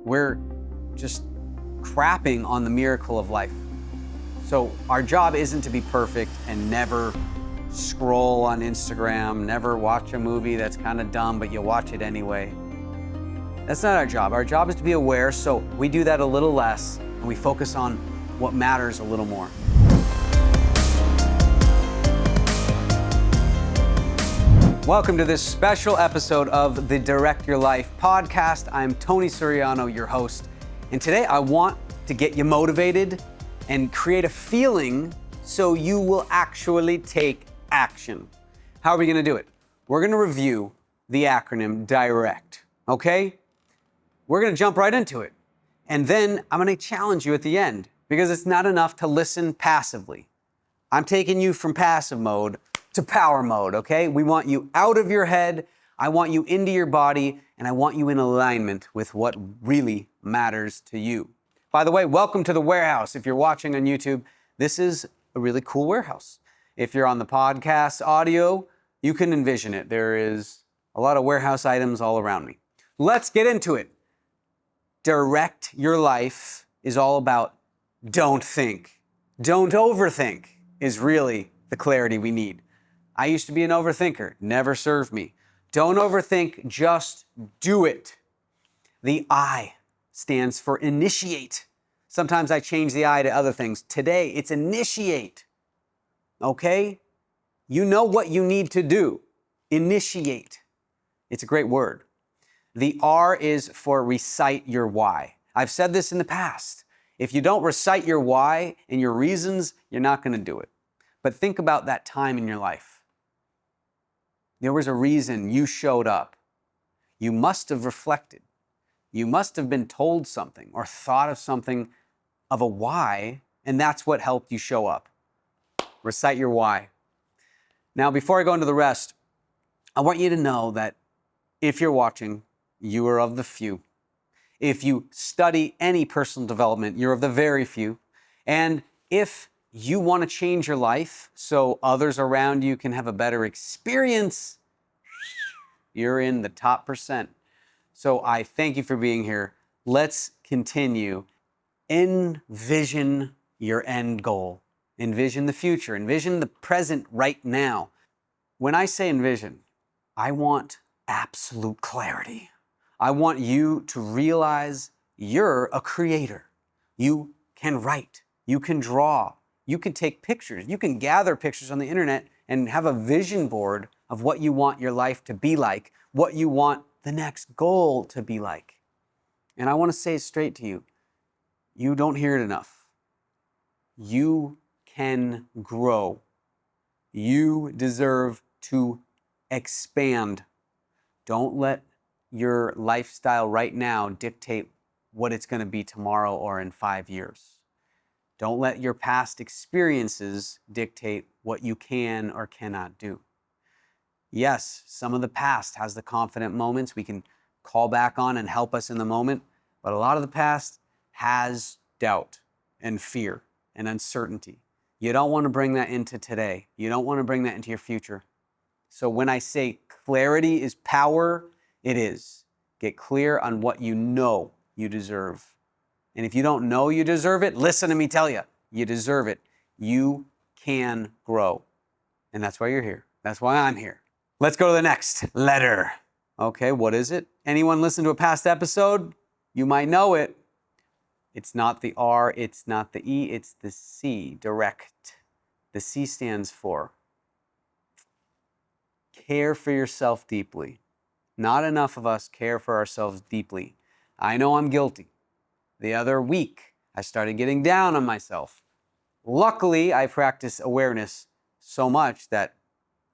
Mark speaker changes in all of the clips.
Speaker 1: we're just crapping on the miracle of life. So our job isn't to be perfect and never scroll on Instagram, never watch a movie that's kind of dumb, but you watch it anyway. That's not our job. Our job is to be aware, so we do that a little less and we focus on what matters a little more. Welcome to this special episode of the Direct Your Life podcast. I'm Tony Suriano, your host, and today I want to get you motivated and create a feeling so you will actually take action. How are we going to do it? We're going to review the acronym DIRECT, okay? We're going to jump right into it. And then I'm going to challenge you at the end because it's not enough to listen passively. I'm taking you from passive mode to power mode, okay? We want you out of your head, I want you into your body, and I want you in alignment with what really matters to you. By the way, welcome to the warehouse. If you're watching on YouTube, this is a really cool warehouse. If you're on the podcast audio, you can envision it. There is a lot of warehouse items all around me. Let's get into it. Direct Your Life is all about don't think. Don't overthink is really the clarity we need. I used to be an overthinker, never served me. Don't overthink, just do it. The I stands for initiate. Sometimes I change the I to other things. Today, it's initiate, okay? You know what you need to do. Initiate. It's a great word. The R is for recite your why. I've said this in the past. If you don't recite your why and your reasons, you're not going to do it. But think about that time in your life. There was a reason you showed up. You must have reflected. You must have been told something or thought of something of a why, and that's what helped you show up. Recite your why. Now, before I go into the rest, I want you to know that if you're watching, you are of the few. If you study any personal development, you're of the very few. And if you want to change your life so others around you can have a better experience, you're in the top percent. So I thank you for being here. Let's continue. Envision your end goal. Envision the future. Envision the present right now. When I say envision, I want absolute clarity. I want you to realize you're a creator. You can write. You can draw. You can take pictures. You can gather pictures on the internet and have a vision board of what you want your life to be like, what you want the next goal to be like. And I want to say it straight to you. You don't hear it enough. You can grow. You deserve to expand. Don't let your lifestyle right now dictate what it's going to be tomorrow or in 5 years. Don't let your past experiences dictate what you can or cannot do. Yes, some of the past has the confident moments we can call back on and help us in the moment, but a lot of the past has doubt and fear and uncertainty. You don't want to bring that into today. You don't want to bring that into your future. So when I say clarity is power, it is. Get clear on what you know you deserve. And if you don't know you deserve it, listen to me tell you, you deserve it. You can grow. And that's why you're here. That's why I'm here. Let's go to the next letter. Okay, what is it? Anyone listen to a past episode? You might know it. It's not the R, it's not the E, it's the C, direct. The C stands for care for yourself deeply. Not enough of us care for ourselves deeply. I know I'm guilty. The other week, I started getting down on myself. Luckily, I practice awareness so much that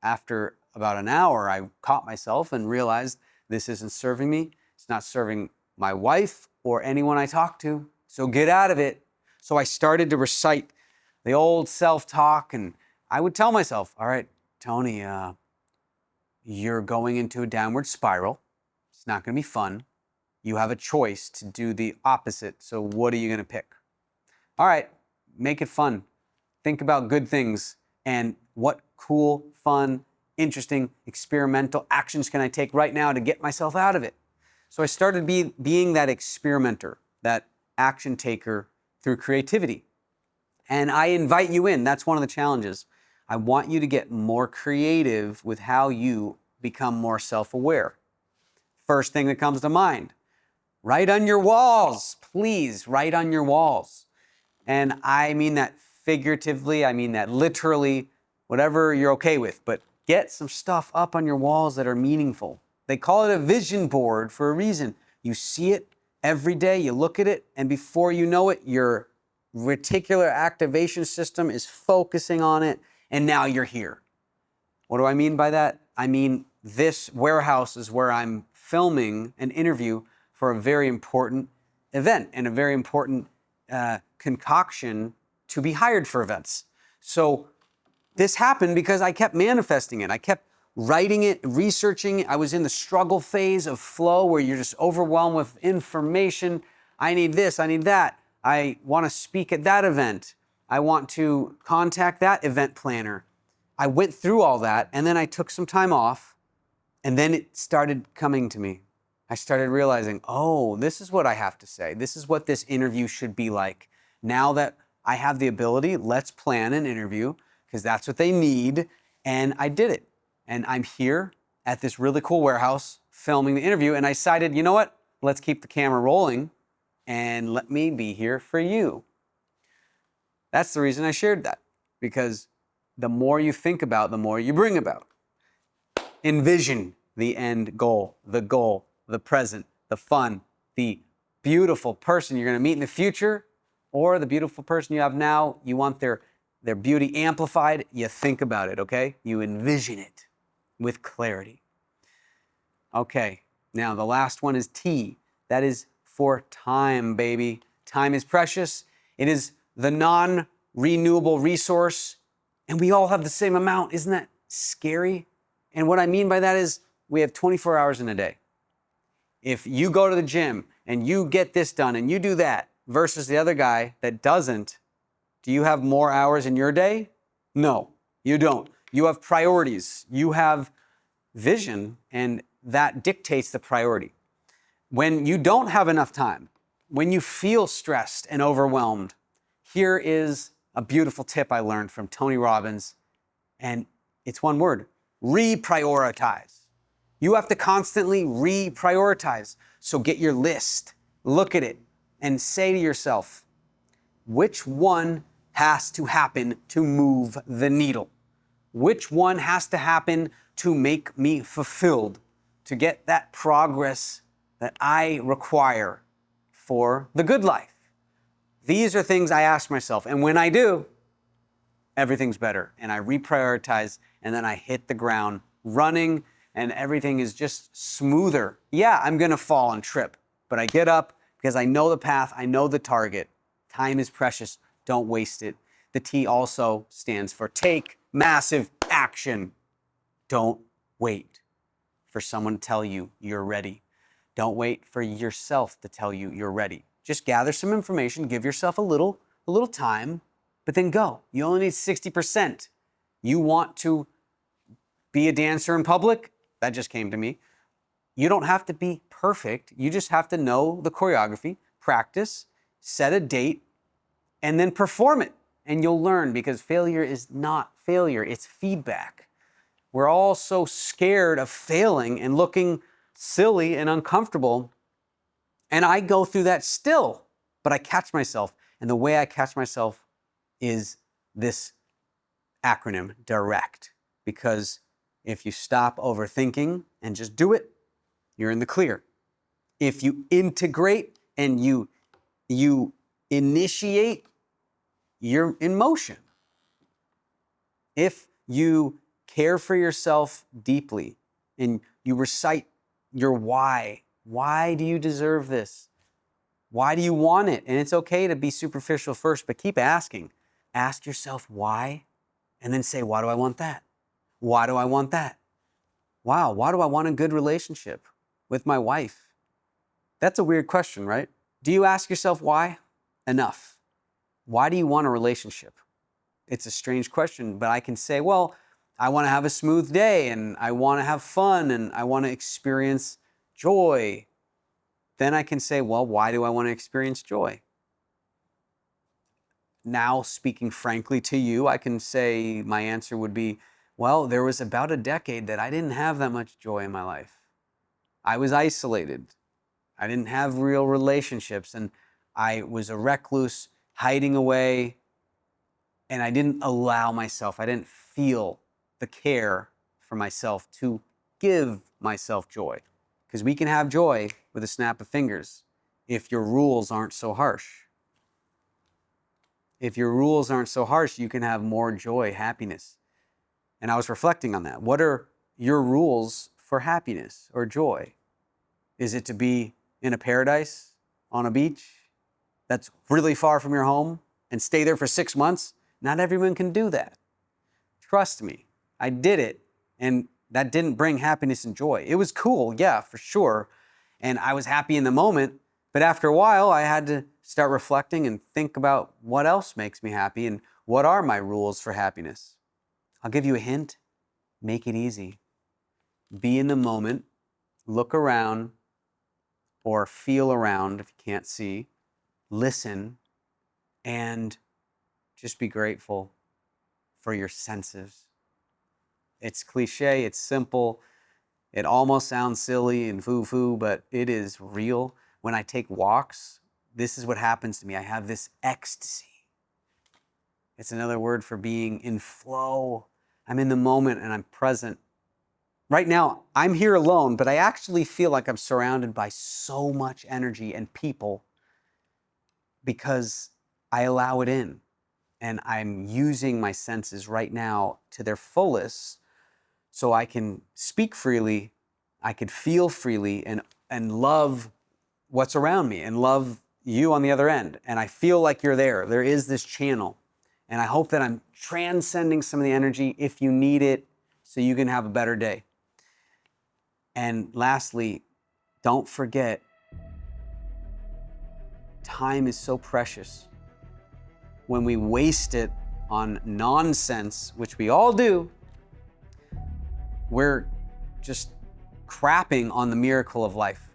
Speaker 1: after about an hour, I caught myself and realized this isn't serving me. It's not serving my wife or anyone I talk to. So get out of it. So I started to recite the old self-talk, and I would tell myself, all right, Tony, you're going into a downward spiral. It's not going to be fun. You have a choice to do the opposite. So what are you going to pick? All right, make it fun. Think about good things and what cool, fun, interesting, experimental actions can I take right now to get myself out of it? So I started being that experimenter, that action taker through creativity. And I invite you in. That's one of the challenges. I want you to get more creative with how you become more self-aware. First thing that comes to mind, write on your walls. Please write on your walls. And I mean that figuratively, I mean that literally, whatever you're okay with. But get some stuff up on your walls that are meaningful. They call it a vision board for a reason. You see it every day, you look at it, and before you know it, your reticular activation system is focusing on it, and now you're here. What do I mean by that? I mean, this warehouse is where I'm filming an interview for a very important event and a very important concoction to be hired for events. So this happened because I kept manifesting it. I kept writing it, researching it. I was in the struggle phase of flow where you're just overwhelmed with information. I need this, I need that. I want to speak at that event. I want to contact that event planner. I went through all that, and then I took some time off, and then it started coming to me. I started realizing, oh, this is what I have to say. This is what this interview should be like. Now that I have the ability, let's plan an interview, because that's what they need, and I did it. And I'm here at this really cool warehouse filming the interview, and I decided, you know what? Let's keep the camera rolling, and let me be here for you. That's the reason I shared that, because the more you think about, the more you bring about. Envision the end goal, the present, the fun, the beautiful person you're going to meet in the future, or the beautiful person you have now. You want their beauty amplified. You think about it, okay? You envision it with clarity. Okay, now the last one is T. That is for time, baby. Time is precious. It is the non-renewable resource, and we all have the same amount. Isn't that scary? And what I mean by that is we have 24 hours in a day. If you go to the gym and you get this done and you do that versus the other guy that doesn't, do you have more hours in your day? No, you don't. You have priorities. You have vision, and that dictates the priority. When you don't have enough time, when you feel stressed and overwhelmed, here is a beautiful tip I learned from Tony Robbins, and it's one word: reprioritize. You have to constantly reprioritize. So get your list, look at it, and say to yourself, which one has to happen to move the needle? Which one has to happen to make me fulfilled, to get that progress that I require for the good life? These are things I ask myself, and when I do, everything's better, and I reprioritize, and then I hit the ground running, and everything is just smoother. Yeah, I'm gonna fall and trip, but I get up because I know the path, I know the target. Time is precious, don't waste it. The T also stands for take massive action. Don't wait for someone to tell you you're ready. Don't wait for yourself to tell you you're ready. Just gather some information, give yourself a little time, but then go. You only need 60%. You want to be a dancer in public? That just came to me. You don't have to be perfect. You just have to know the choreography, practice, set a date, and then perform it. And you'll learn, because failure is not failure, it's feedback. We're all so scared of failing and looking silly and uncomfortable. And I go through that still, but I catch myself. And the way I catch myself is this acronym, DIRECT. Because if you stop overthinking and just do it, you're in the clear. If you integrate and you initiate, you're in motion. If you care for yourself deeply and you recite your why do you deserve this? Why do you want it? And it's okay to be superficial first, but keep asking. Ask yourself why, and then say, why do I want that? Why do I want that? Wow, why do I want a good relationship with my wife? That's a weird question, right? Do you ask yourself why? Enough. Why do you want a relationship? It's a strange question, but I can say, well, I want to have a smooth day, and I want to have fun, and I want to experience joy. then I can say, well, why do I want to experience joy? Now, speaking frankly to you, I can say my answer would be, well, there was about a decade that I didn't have that much joy in my life. I was isolated. I didn't have real relationships, and I was a recluse, hiding away, and I didn't allow myself, I didn't feel the care for myself to give myself joy. Because we can have joy with a snap of fingers if your rules aren't so harsh. If your rules aren't so harsh, you can have more joy, happiness. And I was reflecting on that. What are your rules for happiness or joy? Is it to be in a paradise on a beach that's really far from your home and stay there for 6 months? Not everyone can do that. Trust me, I did it, and that didn't bring happiness and joy. It was cool, yeah, for sure, and I was happy in the moment, but after a while, I had to start reflecting and think about what else makes me happy and what are my rules for happiness. I'll give you a hint. Make it easy. Be in the moment, look around, or feel around if you can't see, listen, and just be grateful for your senses. It's cliche, it's simple, it almost sounds silly and foo-foo, but it is real. When I take walks, this is what happens to me. I have this ecstasy. It's another word for being in flow. I'm in the moment and I'm present. Right now, I'm here alone, but I actually feel like I'm surrounded by so much energy and people because I allow it in. And I'm using my senses right now to their fullest so I can speak freely, I can feel freely and love what's around me and love you on the other end. And I feel like you're there. There is this channel. And I hope that I'm transcending some of the energy if you need it so you can have a better day. And lastly, don't forget, time is so precious. When we waste it on nonsense, which we all do, we're just crapping on the miracle of life.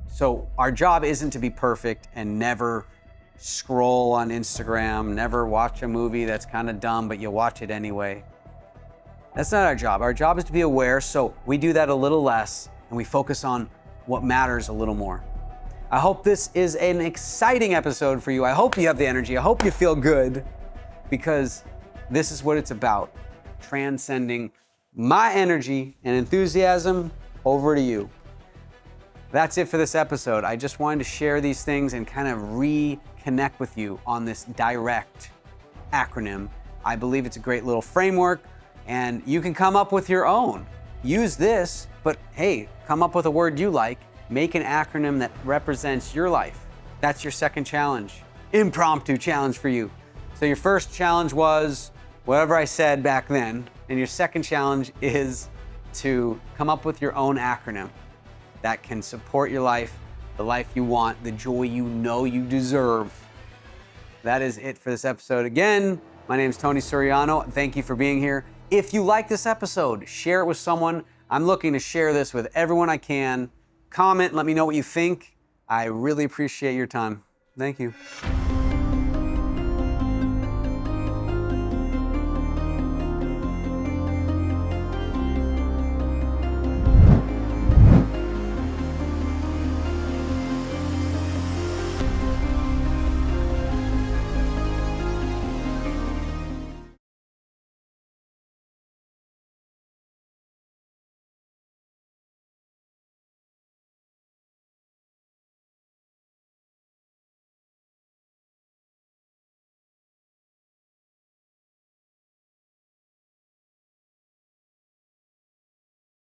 Speaker 1: So our job isn't to be perfect and never scroll on Instagram, never watch a movie that's kind of dumb, but you watch it anyway. That's not our job. Our job is to be aware, so we do that a little less and we focus on what matters a little more. I hope this is an exciting episode for you. I hope you have the energy. I hope you feel good because this is what it's about. Transcending my energy and enthusiasm over to you. That's it for this episode. I just wanted to share these things and kind of reconnect with you on this DIRECT acronym. I believe it's a great little framework and you can come up with your own. Use this, but hey, come up with a word you like. Make an acronym that represents your life. That's your second challenge. Impromptu challenge for you. So your first challenge was whatever I said back then, and your second challenge is to come up with your own acronym that can support your life, the life you want, the joy you know you deserve. That is it for this episode. Again, my name is Tony Suriano. Thank you for being here. If you like this episode, share it with someone. I'm looking to share this with everyone I can. Comment, let me know what you think. I really appreciate your time. Thank you.